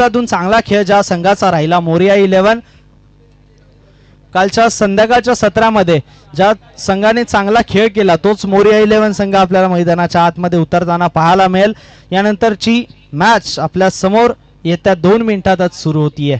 चांगला खेळ ज्या संघाचा राहिला मोरिया 11. कालच्या संध्याकाळच्या सत्रामध्ये ज्या संघाने चांगला खेळ केला तोच मोरिया 11 संघ आपल्याला मैदानाच्या आतमध्ये उतरताना पाहायला मिळेल. यानंतरची मॅच आपल्या समोर येत्या 2 मिनिटातच सुरू होतीये.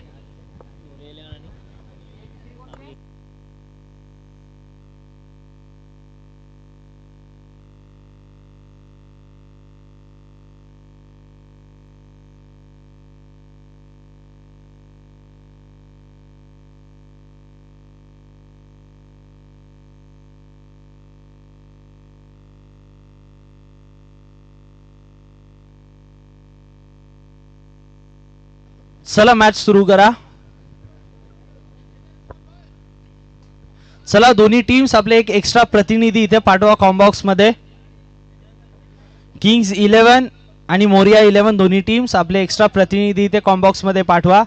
चला मॅच सुरू करा. चला दोन्ही टीम्स आपले एक एक्स्ट्रा प्रतिनिधी इथे पाठवा कॉम्बॉक्स मध्ये. किंग्स 11 आणि मोरिया 11 दोन्ही टीम्स आपले एक्स्ट्रा प्रतिनिधी इथे कॉम्बॉक्स मध्ये पाठवा.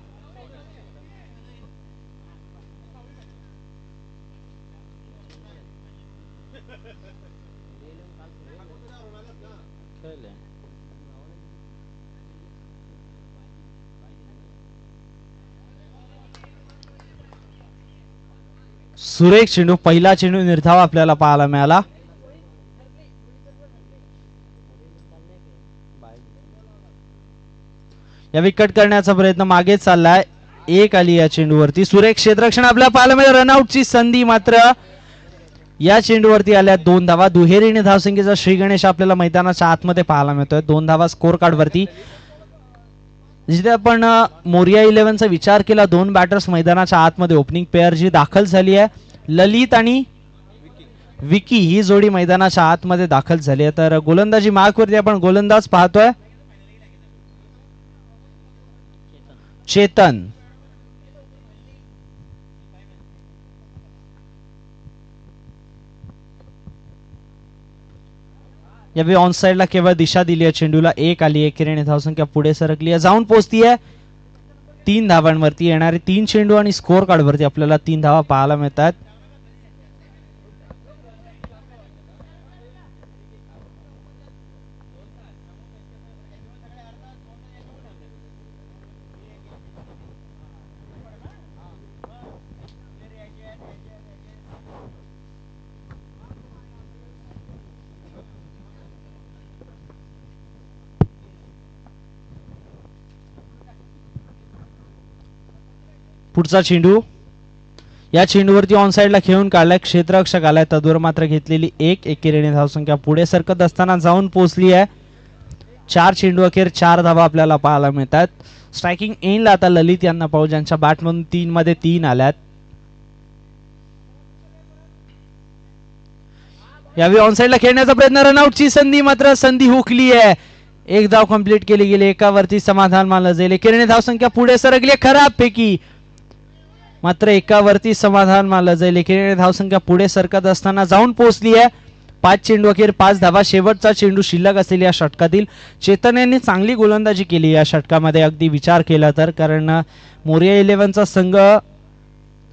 सुरेख चेंडू, पहिला चेंडू निर्धाव आपल्याला पाहायला मिळाला. या विकेट करण्याचा प्रयत्न मागे चाललाय. एक आली या चेंडूवरती. सुरेख क्षेत्ररक्षण आपल्याला पाहायला मिळालं. रनआउटची संधी मात्र या चेंडूवरती आल्या 2 धावा. दुहेरीने धावसंख्येचा श्री गणेश आपल्याला मैदानाच्या आतमध्ये पाहायला मिळतोय. 2 धावा स्कोर कार्ड वरती. जिथे आपण मोरिया 11चा विचार केला 2 बॅटर्स मैदानाच्या आतमध्ये ओपनिंग पेअर जी दाखल झाली आहे. ललित आणि विकी ही जोडी मैदानाच्या आतमध्ये दाखल झाली आहे. तर गोलंदाजी मार्कवरती आपण गोलंदाज पाहतोय चेतन. यावेळी ऑन साइडला केवळ दिशा दिली आहे चेंडूला. 1 आली. एकेरीने धावसंख्या पुढे सरकली आहे. जाऊन पोहोचतीये 3 धावांवरती. येणारे 3 चेंडू आणि स्कोर कार्ड वरती आपल्याला 3 धावा पाहायला मिळतात. पुढचा चेंडू. या चेंडूवरती ऑन साइडला खेळून काढलाय. क्षेत्ररक्षक आलाय. तद्वर मात्र घेतलेली 1 एकेरीने धावसंख्या पुढे सरकत असताना जाऊन पोहोचली आहे. 4 चेंडू अखेर 4 धावा आपल्याला पाहायला मिळतात. स्ट्रायकिंग एंडला आता ललित यांना पाहू ज्यांच्या बॅटमधून 3 मध्ये 3 आल्यात. यावेळी ऑन साइडला खेळण्याचा प्रयत्न. रनआउटची संधी मात्र संधी हुकली आहे. 1 धाव कंप्लीट केली गेली. एकावरती समाधान मानलं जाईल. एकेरीने धावसंख्या पुढे सरकली. खराब पैकी मात्र एकावरती समाधान मानलं जाईल. एकेरीने धावसंख्या पुढे सरकत असताना जाऊन पोहोचली आहे. 5 चेंडू अखेर 5 धावा. शेवटचा चेंडू शिल्लक असलेल्या या षटकातील चेतन यांनी चांगली गोलंदाजी केली या षटकामध्ये अगदी विचार केला तर. कारण मोरिया 11चा संघ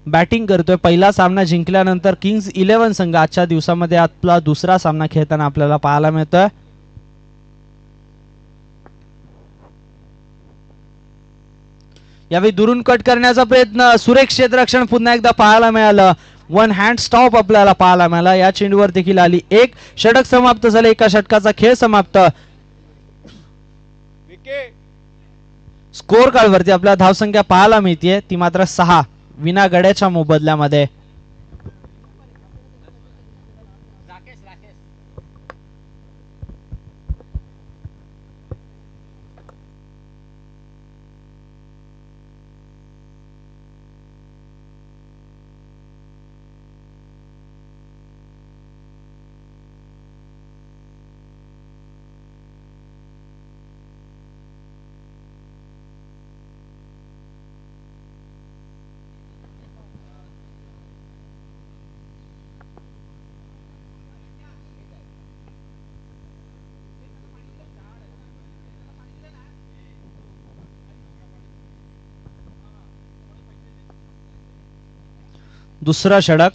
बॅटिंग करतोय. पहिला सामना जिंकल्यानंतर किंग्स 11 संघ आजच्या दिवसामध्ये आपला दुसरा सामना खेळताना आपल्याला पाहायला मिळतोय. यावेळी दुरून कट करण्याचा प्रयत्न. सुरेख क्षेत्ररक्षण पुन्हा एकदा पाहायला मिळालं. 1 हँड स्टॉप आपल्याला पाहायला मिळाला. या चेंडूवर देखील आली 1. षटक समाप्त झाले. एका षटकाचा खेळ समाप्त. स्कोर कार्ड वरती आपल्याला धावसंख्या पाहायला मिळते ती मात्र 6 विना गड्याच्या मोबदल्यामध्ये. दुसरा षटक.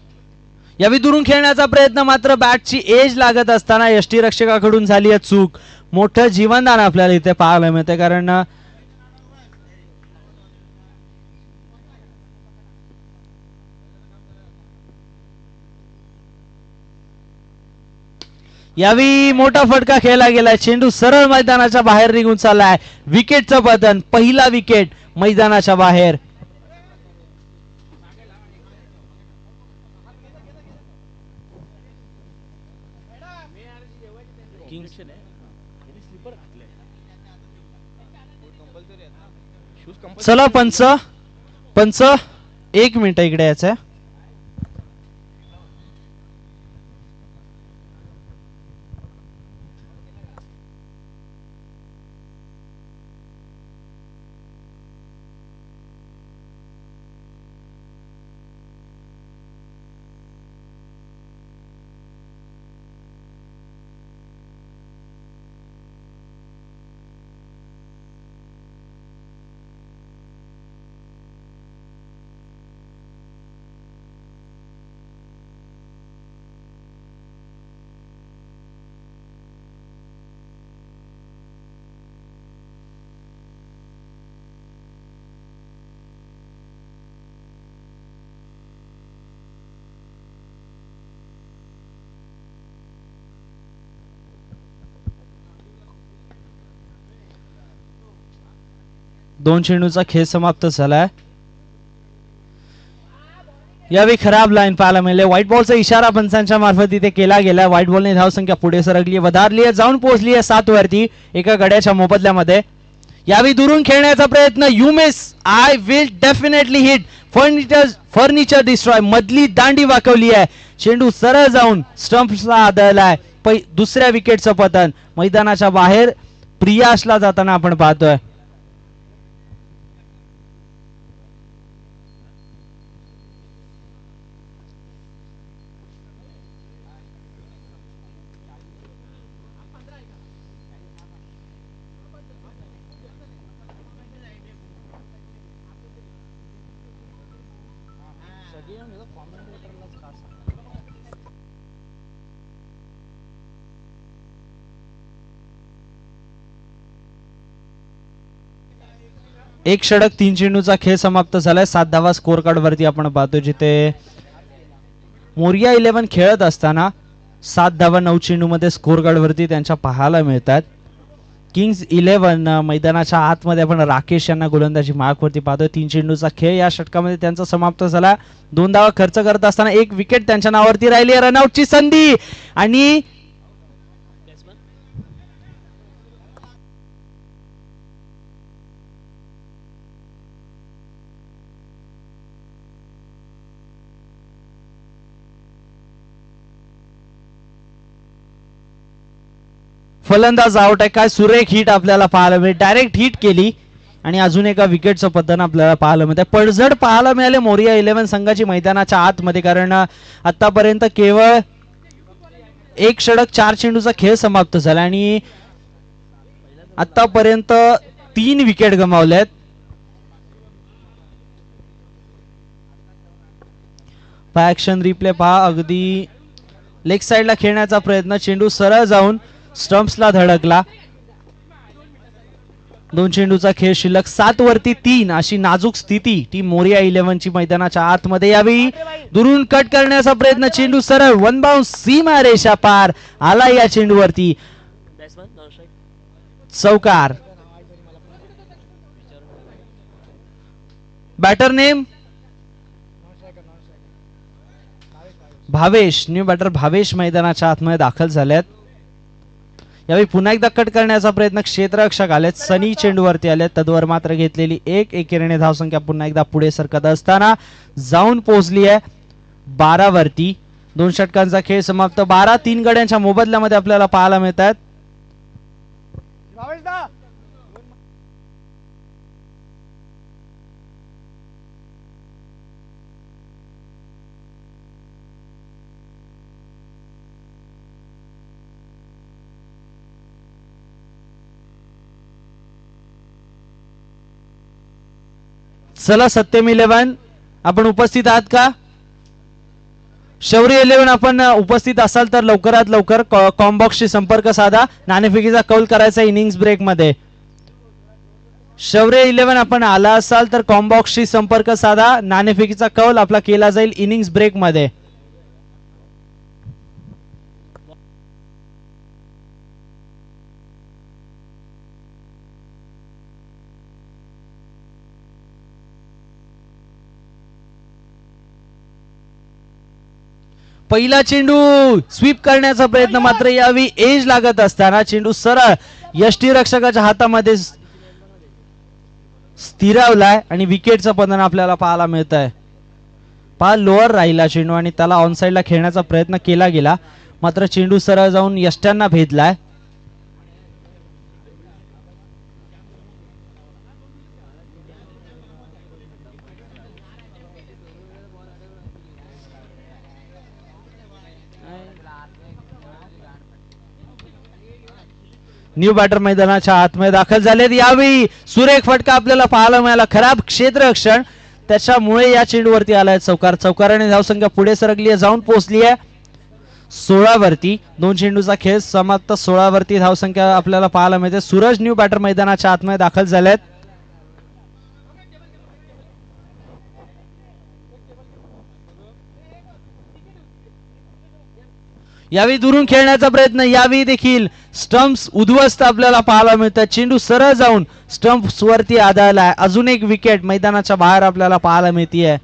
यावेळी दुरून खेळण्याचा प्रयत्न मात्र बॅटची एज लागत असताना यष्टीरक्षकाकडून झाली आहे चूक. मोठं जीवनदान आपल्याला इथे पाहायला मिळते कारण यावेळी मोठा फटका खेळला गेलाय, चेंडू सरळ मैदानाच्या बाहेर निघून चाललाय. विकेटचं पतन, पहिला विकेट मैदानाच्या बाहेर. चला पंच पंच 1 मिनिट इकडे यायचंय. दोन चेंडूचा खेळ समाप्त झालाय. यावेळी खराब लाईन पाहायला मिळाले. व्हाईट बॉलचा इशारा पंचांच्या मार्फत इथे केला गेला. व्हाईट बॉलने धावसंख्या पुढे सरकली, वधारली आहे, जाऊन पोहोचली आहे 7 वरती एका गड्याच्या मोबदल्यामध्ये. यावेळी दुरून खेळण्याचा प्रयत्न. You miss, I will definitely hit, furniture destroy, मधली दांडी वाकवली आहे. चेंडू सरळ जाऊन स्टंप्सला आदळलाय. दुसऱ्या विकेटचं पतन मैदानाच्या बाहेर प्रियाशला जाताना आपण पाहतोय. एक षटक 3 चेंडूचा खेळ समाप्त झालाय. 7 धावा स्कोर कार्ड वरती आपण पाहतो, जिथे मोरिया 11 खेळत असताना 7 धावा 9 चेंडू मध्ये स्कोर कार्ड वरती त्यांच्या पाहायला मिळतात. किंग्स 11 मैदानाच्या आतमध्ये आपण राकेश यांना गोलंदाजी मार्क वरती पाहतोय. 3 चेंडूचा खेळ या षटकामध्ये त्यांचा समाप्त झाला. 2 धावा खर्च करत असताना 1 विकेट त्यांच्या नावावरती राहिली. रनआउटची संधी आणि फलंदाज आउट आहे. काय सुरेख हिट आपल्याला पाहायला मिळेल, डायरेक्ट हिट केली आणि अजून एका विकेटचं पतन आपल्याला पाहायला मिळतं. पडझड पाहायला मिळाले मोरिया 11 संघाची मैदानाच्या आतमध्ये, कारण आतापर्यंत केवळ 1 षटक 4 चेंडूचा खेळ समाप्त झाला आणि आतापर्यंत 3 विकेट गमावल्यात. पहा ऍक्शन रिप्ले पहा. अगदी लेग साइडला खेळण्याचा प्रयत्न, चेंडू सरळ जाऊन स्टंप्सला धडकला. 2 चेंडूचा खेळ शिल्लक, 7 वरती 3 अशी नाजूक स्थिती टीम मोरिया 11 ची मैदानाच्या आतमध्ये. यावेळी दुरून कट करण्याचा प्रयत्न, चेंडू सरळ 1 बाउन्स सीमा रेषा पार आला या चेंडूवरती. चौकार. Batter name Bhavesh, new batter Bhavesh मैदानाच्या आतमध्ये दाखल झालेत. यावेळी पुन्हा एकदा कट करण्याचा प्रयत्न, क्षेत्ररक्षक आलेत, सनी चेंडूवरती आलेत. तद्वर मात्र घेतलेली 1 एकेरीने धावसंख्या पुन्हा एकदा पुढे सरकत असताना जाऊन पोहोचली आहे 12 वरती. 2 षटकांचा खेळ समाप्त. 12 3 गड्यांच्या मोबदल्यामध्ये आपल्याला पाहायला मिळतात. चला सत्यम 11 आपण उपस्थित आहात का? शौर्य 11 आपण उपस्थित असाल तर लवकरात लवकर कॉम्बॉक्सशी संपर्क साधा. नाणेफेकीचा कौल करायचा इनिंग्स ब्रेक मध्ये. शौर्य 11 आपण आला असाल तर कॉम्बॉक्सशी संपर्क साधा. नाणेफेकीचा कौल आपला केला जाईल इनिंग्स ब्रेक मध्ये. पहिला चेंडू स्वीप करण्याचा प्रयत्न, मात्र यावेळी एज लागत असताना चेंडू सरळ यष्टीरक्षकाच्या हातामध्ये स्थिरावलाय आणि विकेटचं पतन आपल्याला पाहायला मिळत आहे. पहा लोअर राहिला चेंडू आणि त्याला ऑन साइडला खेळण्याचा प्रयत्न केला गेला, मात्र चेंडू सरळ जाऊन यष्ट्यांना भेदलाय. न्यू बॅटर मैदानाच्या आतमध्ये दाखल झालेत. यावेळी सुरेख फटका आपल्याला पाहायला मिळाला. खराब क्षेत्ररक्षण, त्याच्यामुळे या चेंडूवरती आलाय चौकार. चौकाराने धावसंख्या पुढे सरकली आहे, जाऊन पोहोचली आहे 16 वरती. 2 चेंडूचा खेळ समाप्त. 16 वरती धावसंख्या आपल्याला पाहायला मिळते. सूरज न्यू बॅटर मैदानाच्या आतमध्ये दाखल झालेत. यावेळी दुरून खेळण्याचा प्रयत्न, यावेळी देखील स्टंप्स उद्ध्वस्त आपल्याला पाहायला मिळतात. चेंडू सरळ जाऊन स्टंप्स वरती आदळलाय. अजून एक विकेट मैदानाच्या बाहेर आपल्याला पाहायला मिळतीये.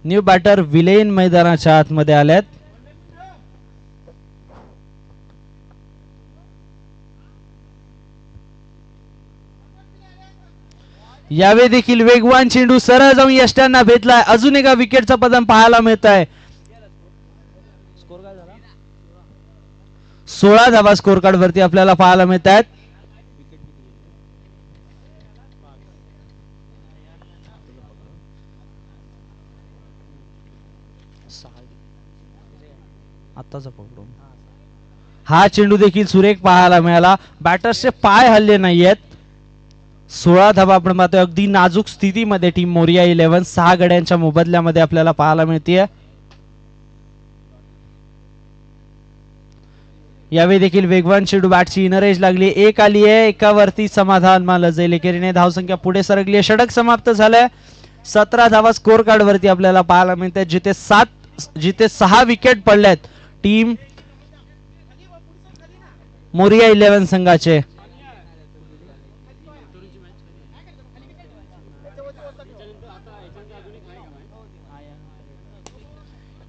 न्यू बॅटर विलेन मैदानाच्या आतमध्ये आल्यात. यावेळी देखील वेगवान चेंडू सरळ जाऊन यष्ट्यांना भेटलाय. अजून एका विकेटचं पतन पाहायला मिळत आहे. 16 धावा स्कोर कार्ड वरती आपल्याला पाहायला मिळत आहेत. हा चेंडू देखील सुरेख पाहायला मिळाला. बॅटर्सचे पाय हल्ले नाहीयेत. 16 धावा आपण पाहतोय. अगदी नाजूक स्थितीमध्ये टीम मोरिया 11 6 गड्यांच्या मोबदल्यामध्ये आपल्याला पाहायला मिळते. यावेळी देखील वेगवान चेंडू बॅटची इनर एज लागली. एक आली आहे, एकावरती समाधान मानलं जाईल. एकेरीने धावसंख्या पुढे सरकली आहे. षटक समाप्त झालंय. 17 धावा स्कोर कार्ड वरती आपल्याला पाहायला मिळते. जिथे 6 विकेट पडल्यात टीम मोरिया 11 संघाचे.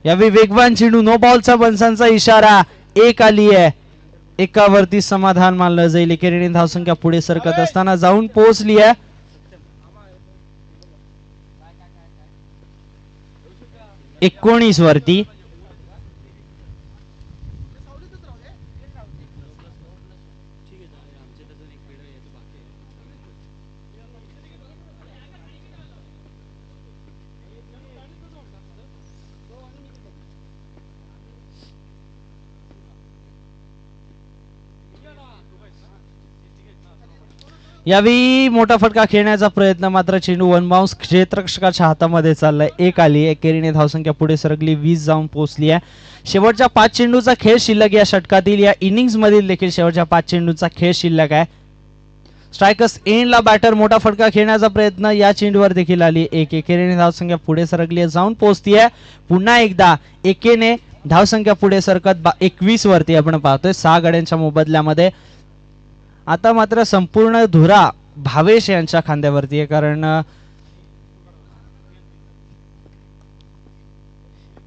यावेळी वेगवान चेंडू, नो बॉलचा बनसांचा इशारा. एक आली आहे, एकावरती समाधान मानलं जाईल. एकेरीने धावसंख्या पुढे सरकत असताना जाऊन पोहोचली आहे 19 वरती. यावेळी मोठा फटका खेळण्याचा प्रयत्न, मात्र चेंडू वन बाउन्स क्षेत्ररक्षकाच्या हातामध्ये चाललाय. एक आली. एकेरीने धावसंख्या पुढे सरकली, 20 जाऊन पोहोचली आहे. शेवटच्या 5 चेंडूचा खेळ शिल्लक या षटकातील, या इनिंग्स मधील देखील शेवटच्या 5 चेंडूचा खेळ शिल्लक आहे. स्ट्रायकर्स एंडला बॅटर मोठा फटका खेळण्याचा प्रयत्न, या चेंडूवर देखील आली. एकेरीने धावसंख्या पुढे सरकली आहे, जाऊन पोहोचतीये पुन्हा एकदा. एकेने धावसंख्या पुढे सरकत 21 वरती आपण पाहतोय 6 गड्यांच्या मोबदल्यामध्ये. आता मात्र संपूर्ण धुरा भावेश यांच्या खांद्यावरती आहे, कारण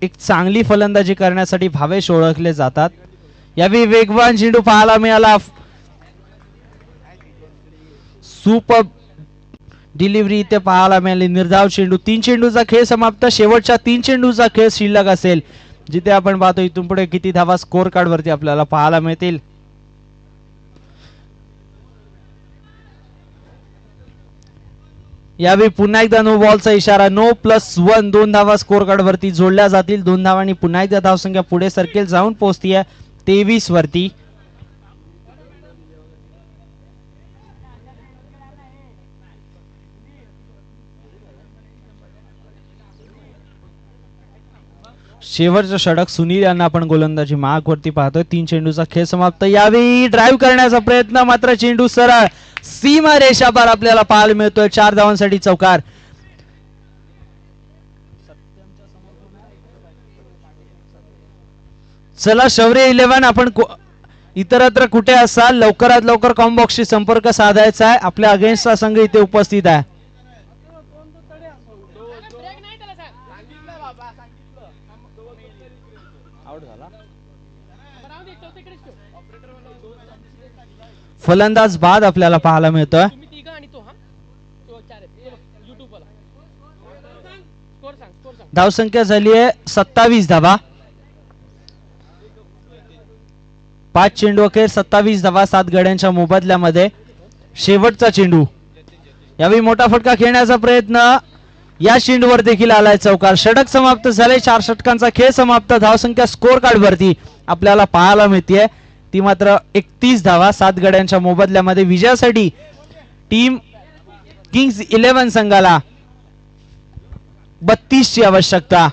एक चांगली फलंदाजी करण्यासाठी भावेश ओळखले जातात. यावेळी वेगवान चेंडू पाहायला मिळाला. सुपर डिलिव्हरी इथे पाहायला मिळाली. निर्धाव चेंडू. 3 चेंडूचा खेळ समाप्त. शेवटच्या 3 चेंडूचा खेळ शिल्लक असेल, जिथे आपण पाहतो इथून पुढे किती धावा स्कोर कार्ड वरती आपल्याला पाहायला मिळतील. यावेळी पुन्हा एकदा नो बॉलचा इशारा. नो +1 2 धावा स्कोर कार्ड वरती जोडल्या जातील. 2 धावांनी पुन्हा एकदा धावसंख्या पुढे सरकेल, जाऊन पोहोचतीये 23 वरती. शेवटचं षटक सुनील यांना आपण गोलंदाजी माग वरती पाहतोय. 3 चेंडूचा खेळ समाप्त. यावेळी ड्राईव्ह करण्याचा प्रयत्न, मात्र चेंडू सरळ सीमा रेषापार आपल्याला पाहायला मिळतोय. 4 धावांसाठी चौकार. चला शौर्य 11 आपण इतरत्र कुठे असाल लवकरात लवकर कॉम्बॉक्सशी संपर्क साधायचा आहे. आपल्या अगेन्स्टचा संघ इथे उपस्थित आहे. फलंदाज बाद आपल्याला पाहायला मिळतोय. धावसंख्या झाली आहे 27 धावा. 5 चेंडू अखेर 27 धावा 7 गड्यांच्या मोबदल्यामध्ये. शेवटचा चेंडू. यावेळी मोठा फटका खेळण्याचा प्रयत्न, या चेंडूवर देखील आलाय चौकार. षटक समाप्त झाले. 4 षटकांचा खेळ समाप्त. धावसंख्या स्कोर कार्ड वरती आपल्याला पाहायला मिळते ती मात्र 31 धावा 7 गड्यांच्या मोबदल्यामध्ये. विजयासाठी टीम किंग्स 11 संघाला 32 ची आवश्यकता.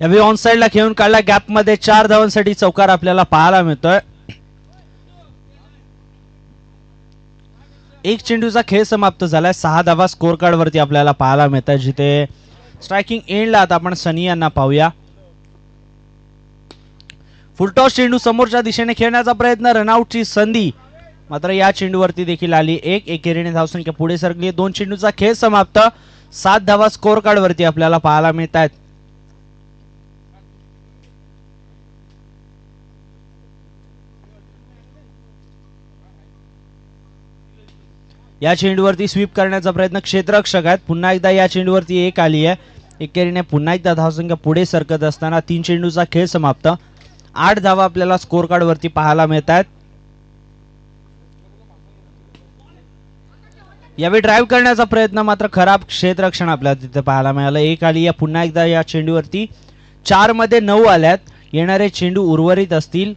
यावेळी ऑन साइडला खेळून काढला गॅप मध्ये 4 धावांसाठी चौकार आपल्याला पाहायला मिळतोय. एक चेंडूचा खेळ समाप्त झालाय. 6 धावा स्कोर कार्ड वरती आपल्याला पाहायला मिळतात. जिथे स्ट्रायकिंग एंडला आता आपण सनी यांना पाहूया. फुलटॉस चेंडू समोरच्या दिशेने खेळण्याचा प्रयत्न, रनआउटची संधी मात्र या चेंडूवरती देखील आली. एकेरीने धावसंख्या पुढे सरकली. 2 चेंडूचा खेळ समाप्त. 7 धावा स्कोर कार्ड वरती आपल्याला पाहायला मिळत आहेत. या चेंडूवरती स्वीप करण्याचा प्रयत्न क्षेत्ररक्षक आहेत. पुन्हा एकदा या चेंडूवरती एक आली आहे. एकेरीने पुन्हा एकदा धावसंख्या पुढे सरकत असताना 3 चेंडूचा खेळ समाप्त. 8 धावा आपल्याला स्कोर कार्ड वरती पाहायला मिळत आहेत. यावेळी ड्राईव्ह करण्याचा प्रयत्न मात्र खराब क्षेत्ररक्षण आपल्याला तिथे पाहायला मिळालं. एक आली आहे. पुन्हा एकदा या चेंडूवरती 4 मध्ये 9 आल्यात. येणारे चेंडू उर्वरित असतील.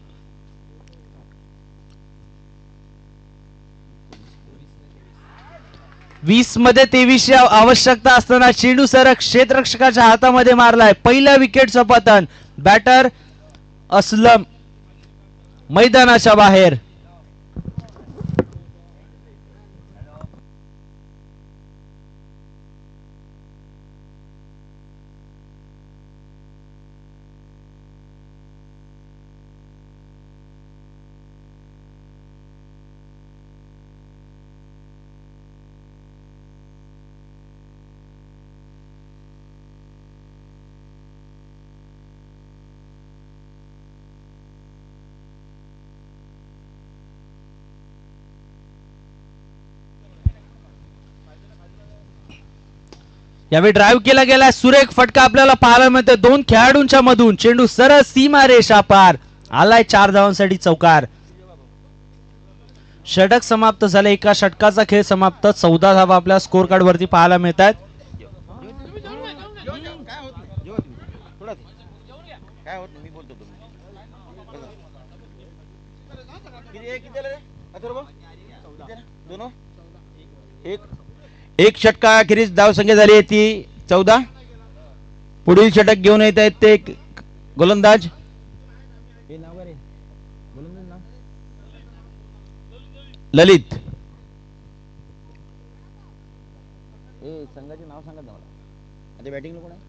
वीस मध्ये 23 आवश्यकता असताना चेंडू सर क्षेत्ररक्षकाच्या हातामध्ये मारलाय. पहिल्या विकेटचं पतन. बॅटर असलम मैदानाच्या बाहेर. यावेळी ड्राईव्ह केला गेला. सुरेख फटका आपल्याला पाहायला मिळतोय. 2 खेळाडूंच्या मधून चेंडू सरळ सीमा रेषा पार. आलाय 4 धावांसाठी चौकार. षटक समाप्त झाले. एका षटकाचा खेळ समाप्त. 14 धावा आपल्या स्कोर कार्ड वरती पाहायला मिळतात. एक षटका अखेरीस धावसंख्या झाली आहे ती 14. पुढील षटक घेऊन येत आहेत ते गोलंदाज ललित. संघाचे नाव सांगा मला. आता बॅटिंगला कोण आहे?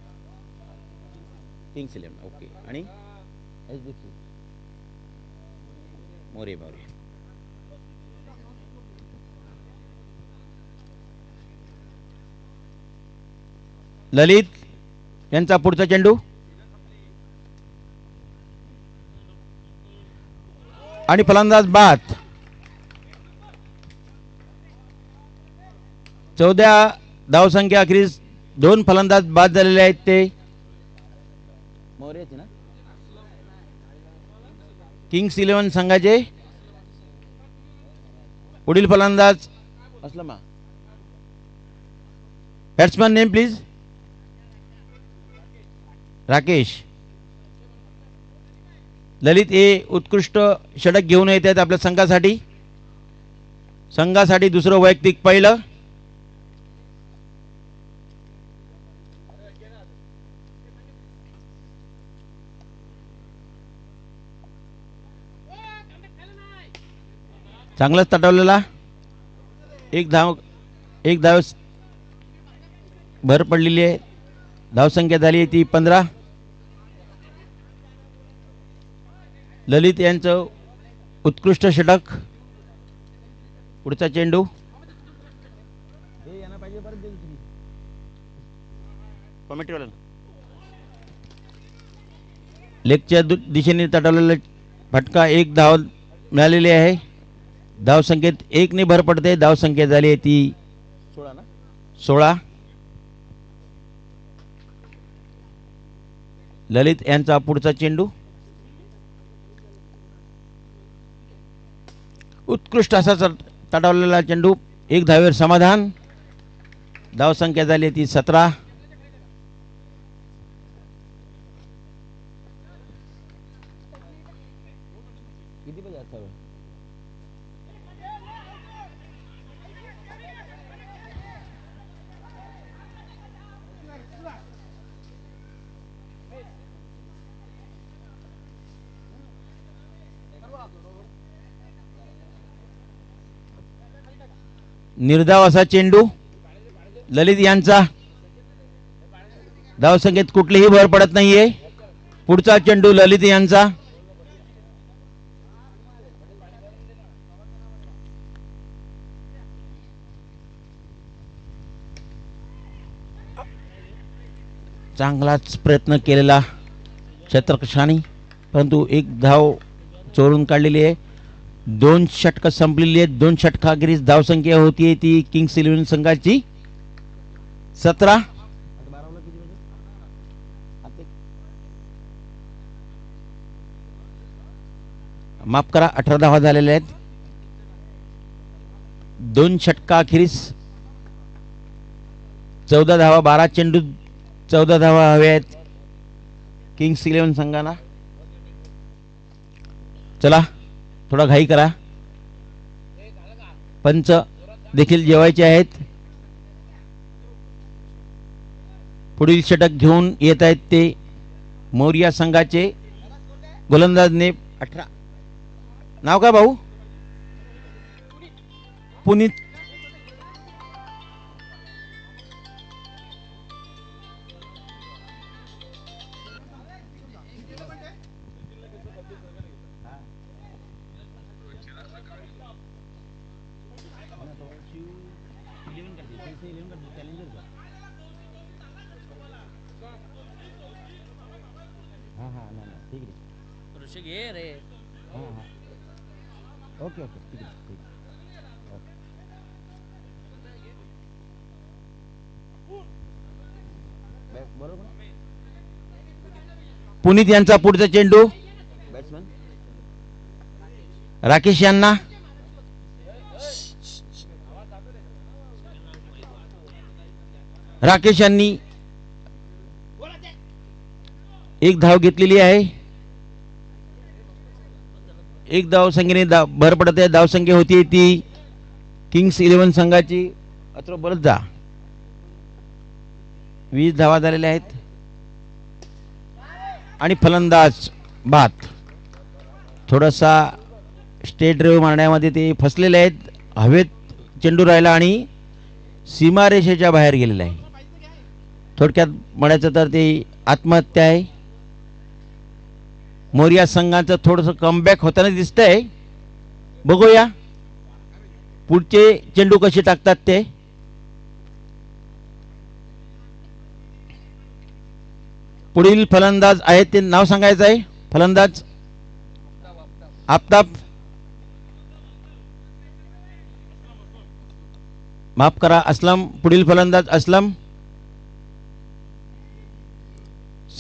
किंग्स 11. ओके. आणि मोरे बावरे. ललित यांचा पुढचा चेंडू आणि फलंदाज बाद. 14 धावसंख्या अखेरीस 2 फलंदाज बाद झालेले आहेत ते मोरेचे ना किंग्स 11 संघाचे. पुढील फलंदाज असलमा. Batsman name please. Rakesh. Lalit हे उत्कृष्ट षटक घेऊन येत आहेत आपल्या संघासाठी. संघासाठी दुसरं वैयक्तिक पहिलं. चांगलाच तटवलेला. एक धाव भर पडलेली आहे. धावसंख्या झाली आहे ती 15. ललित यांचं उत्कृष्ट षटक. पुढचा चेंडू लेगच्या दिशेने तटवलेला फटका. 1 धाव मिळालेली आहे. धावसंख्येत 1 ने भर पडते. धावसंख्या झाली आहे ती 16. ललित यांचा पुढचा चेंडू उत्कृष्ट असा तटवलेला चेंडू. 1 धावेवर समाधान. धावसंख्या झाली ती 17. निर्धाव असा चेंडू ललित यांचा. धावसंख्येत कुठलीही भर पडत नाहीये. पुढचा चेंडू ललित यांचा. चांगलाच प्रयत्न केलेला क्षेत्ररक्षकांनी, परंतु एक धाव चोरून काढलेली आहे. 2 षटक संपलेली आहेत. 2 षटकाखेरीज धावसंख्या होती ती किंग्स 11 संघाची 17. माफ करा, 18 धावा झालेल्या आहेत. 2 षटकाखेरीज 14 धावा, 12 चेंडू 14 धावा हव्या आहेत किंग्स 11 संघाला. चला थोडा घाई करा, पंच देखील जेवायचे आहेत. पुढील षटक घेऊन येत आहेत ते मोरिया संघाचे गोलंदाजने 18. नाव काय भाऊ? पुनीत. ओके ओके ठीक आहे, ठीक आहे. बरोबर. पुनीत यांचा पुढचा चेंडू बॅट्समन राकेश यांना. राकेश यांनी एक धाव घेतलेली आहे. एक धाव संख्येने भर पडत आहे. धावसंख्या होती ती किंग्स 11 संघाची 20 धावा झालेल्या आहेत. आणि फलंदाज बाद थोडासा स्टेट ड्राइव्ह मारण्यामध्ये ते फसलेले आहेत. हवेत चेंडू राहिला आणि सीमारेषेच्या बाहेर गेलेला आहे. थोडक्यात म्हणायचं तर ते आत्महत्या आहे. मोरिया संघाचं थोडंसं कमबॅक होताना दिसतंय. बघूया पुढचे चेंडू कसे टाकतात ते. पुढील फलंदाज आहेत ते नाव सांगायचं आहे. फलंदाज आफताब. माफ करा, असलम. पुढील फलंदाज असलम.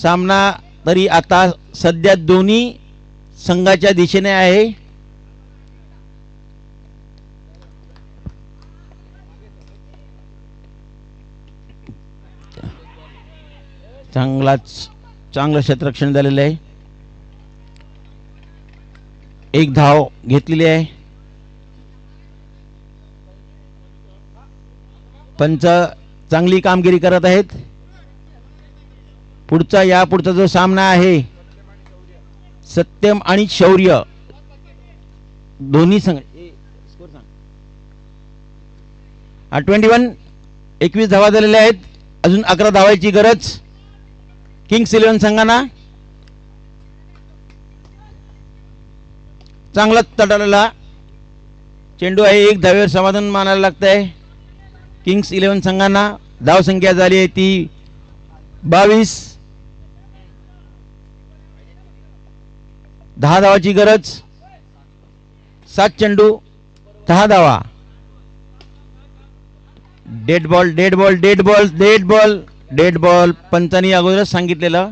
सामना तरी आता सध्या दोन्ही संघाच्या दिशेने आहे. चांगलं क्षेत्ररक्षण झालेलं आहे. एक धाव घेतलेली आहे. पंच चांगली कामगिरी करत आहेत. पुढचा जो सामना आहे सत्यम आणि शौर्य दोन्ही संघ 21 धावा झालेल्या आहेत. अजून 11 धावायची गरज किंग्स 11 संघांना. चांगला तडालेला चेंडू आहे. एक धावेवर समाधान मानायला लागतंय किंग्स 11 संघांना. धावसंख्या झाली आहे ती 22. 10 धावाची गरज. 7 चेंडू 10 धावा. Dead ball dead ball dead ball dead ball dead ball पंचांनी अगोदरच सांगितलेलं.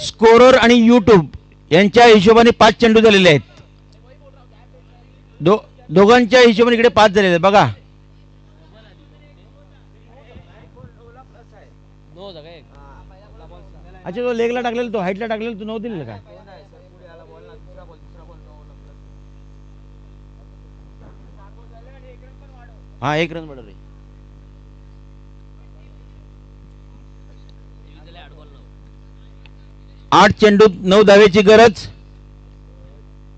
स्कोरर आणि यूट्यूब यांच्या हिशोबाने 5 चेंडू झालेले आहेत. दोघांच्या हिशोबाने इकडे 5 झालेले आहेत बघा. अच्छा, तो लेगला टाकलेला, तो हाईटला टाकलेला, तू नव्हतं दिलेलं का? हा, 1 रन बरोबर आहे. 8 चेंडूत 9 धावेची गरज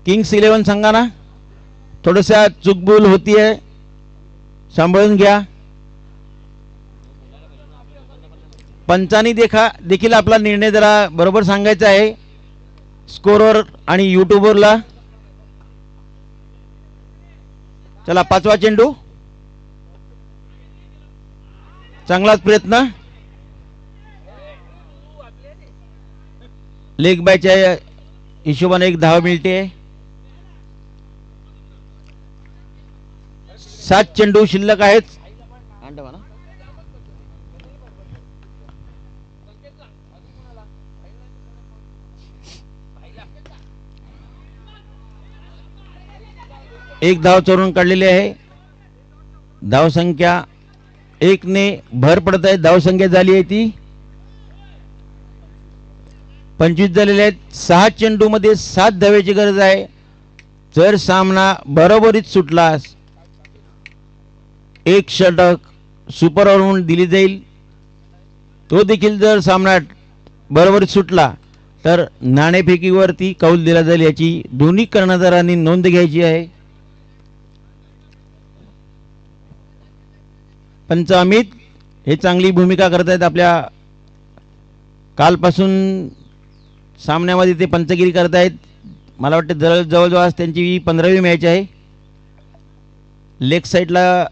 किंग्स 11 संघाना. थोडसा चुकबुल होतीये, सांभाळून घ्या. पंचांनी देखील आपला निर्णय जरा बरोबर सांगायचा आहे स्कोरवर आणि युट्यूबवरला. चला 5वा चेंडू, चांगलाच प्रयत्न. लेग बायच्या हिशोबाने 1 धाव मिळते. 7 चेंडू शिल्लक आहेत. एक धाव चोरून काढलेली आहे. धावसंख्या 1 ने भर पडत आहे. धावसंख्या झाली आहे ती 25 झालेले आहेत. 6 चेंडू मध्ये 7 धावेची गरज आहे. जर सामना बरोबरीत सुटला, एक षटक सुपर ओव्हर म्हणून दिली जाईल. तो देखील जर सामना बरोबरीत सुटला तर नाणेफेकीवरती कौल दिला जाईल. याची दोन्ही कर्णधारांनी नोंद घ्यायची आहे. पंच अमित हे चांगली भूमिका करत आहेत. आपल्या कालपासून सामन्यामध्ये ते पंचगिरी करत आहेत. मला वाटतं जवळजवळ त्यांची 15वी मॅच आहे. लेग साईडला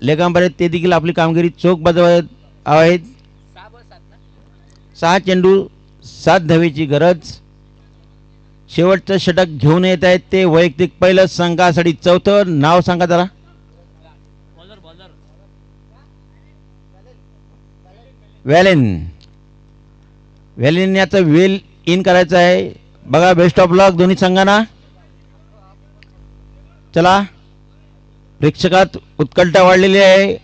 लेगांबर आहेत, ते देखील आपली कामगिरी चोख बजावत आहेत. 6 चेंडू 7 धावेची गरज. शेवटचं षटक घेऊन येत आहेत ते वैयक्तिक पहिलं संघासाठी. चौथं नाव सांगा त्याला. व्हॅलेन याचं वेल इन करायचं आहे. बघा, बेस्ट ऑफ लक दोन्ही संघांना. चला, प्रेक्षकात उत्कंठा वाढलेली आहे.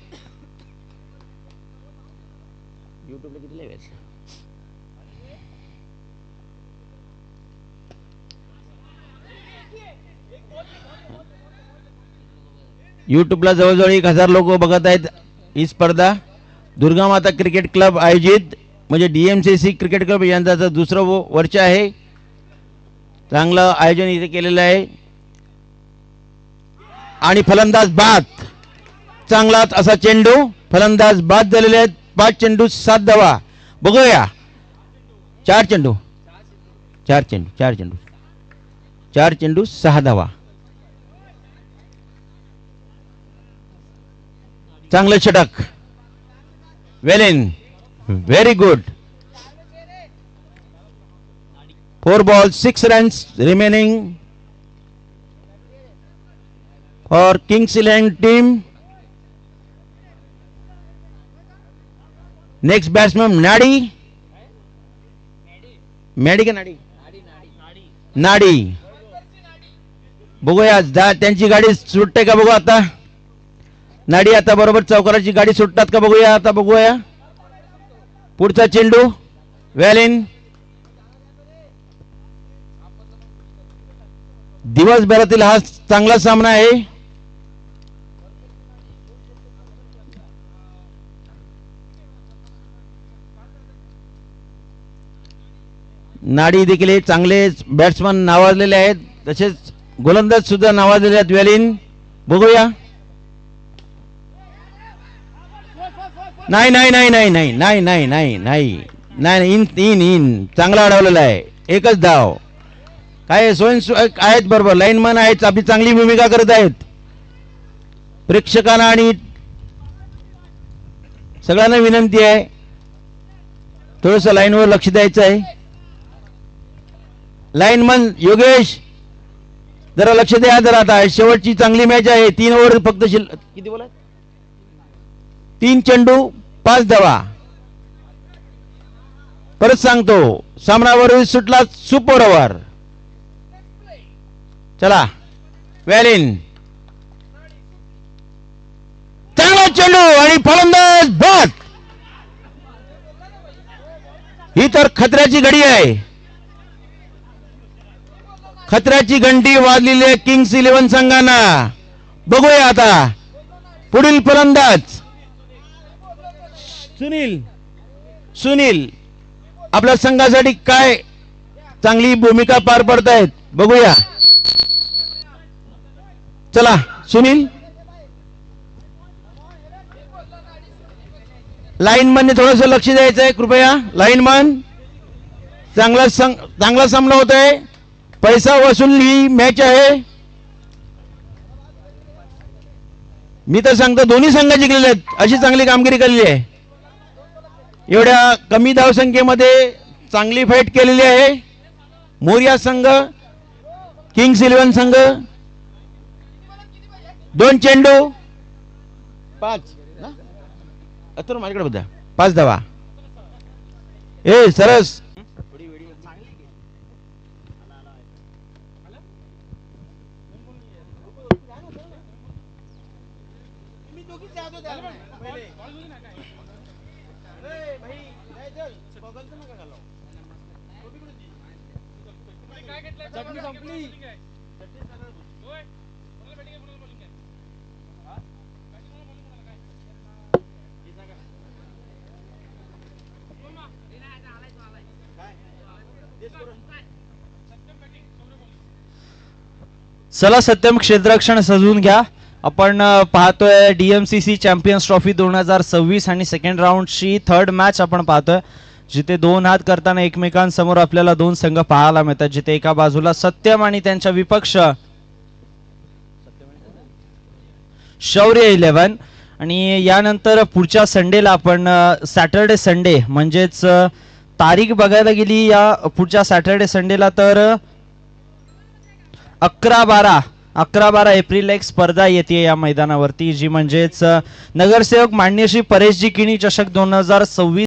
युट्यूबला जवळजवळ 1000 लोक बघत आहेत ही स्पर्धा. दुर्गा माता क्रिकेट क्लब आयोजित म्हणजे DMCC क्रिकेट क्लब यांचं दुसरं वर्ष आहे. चांगलं आयोजन इथे केलेलं आहे. आणि फलंदाज बाद, चांगलाच असा चेंडू. फलंदाज बाद झालेले आहेत. 5 चेंडू 7 धावा. बघूया. 4 चेंडू 6 धावा. चांगलं षटक. Valine, very good. 4 balls 6 runs remaining for Kings 11 team. Next batsman नाडी का नाडी. बघूया त्यांची गाडी सुटते का बघू आता. नाडी आता बरोबर चौकाराची गाडी सुटतात का बघूया. आता बघूया पुढचा चेंडू. व्हॅलिन, दिवसभरातील हा चांगला सामना आहे. नाडी देखील चांगले बॅट्समन नावाजलेले आहेत. तसेच गोलंदाज सुद्धा नावाजलेले आहेत. व्हॅलिन, बघूया. नाही. इन चांगला अडवलेला आहे. एकच धाव. काय स्वयंसेवक आहेत बरोबर. लाईनमन आहेत, आपली चांगली भूमिका करत आहेत. प्रेक्षकांना आणि सगळ्यांना विनंती आहे थोडंसं लाईनवर लक्ष द्यायचं आहे. लाईनमन योगेश जरा लक्ष द्या जरा. आता शेवटची चांगली मॅच आहे. 3 ओव्हर फक्त किती बोला. 3 चेंडू 5 धावा. परत सांगतो, सामनावर सुटला सुपर ओव्हर. चला, व्हॅलिन, चांगला चेंडू आणि फलंदाज बाद. ही तर खतऱ्याची घडी आहे. खतऱ्याची घंटी वाजलेली आहे किंग्स 11 संघांना. बघूया आता पुढील फलंदाज. सुनील आपल्या संघासाठी काय चांगली भूमिका पार पडतायत. बघूया. चला सुनील, लाईनमनने थोडस लक्ष द्यायचं आहे कृपया. लाईनमन चांगला सामना होत आहे. पैसा वसूल ही मॅच आहे. मी तर सांगतो दोन्ही संघ जिंकलेले आहेत. अशी चांगली कामगिरी केलेली आहे. एवढ्या कमी धावसंख्येमध्ये चांगली फाईट केलेली आहे. मोरिया संघ, किंग्स 11 संघ. 2 चेंडू 5 ना, माझ्याकडे बघा 5 धावा. ए सरस, चला सत्यम क्षेत्ररक्षण सजवून घ्या. आपण पाहतोय डीएमसीसी चॅम्पियन्स ट्रॉफी 2026 आणि सेकंड राऊंडची थर्ड मॅच आपण पाहतोय, जिथे 2 हात करताना एकमेकांसमोर आपल्याला 2 संघ पाहायला मिळतात. जिथे एका बाजूला सत्यम आणि त्यांच्या विपक्ष शौर्य 11. आणि यानंतर पुढच्या संडेला आपण सॅटर्डे संडे म्हणजेच तारीख बघायला गेली या पुढच्या सॅटर्डे संडेला तर 11-12 एप्रिल एक स्पर्धा येते या मैदानावरती, जी म्हणजेच नगरसेवक मान्य श्री परेशजी किणी चषक 2026.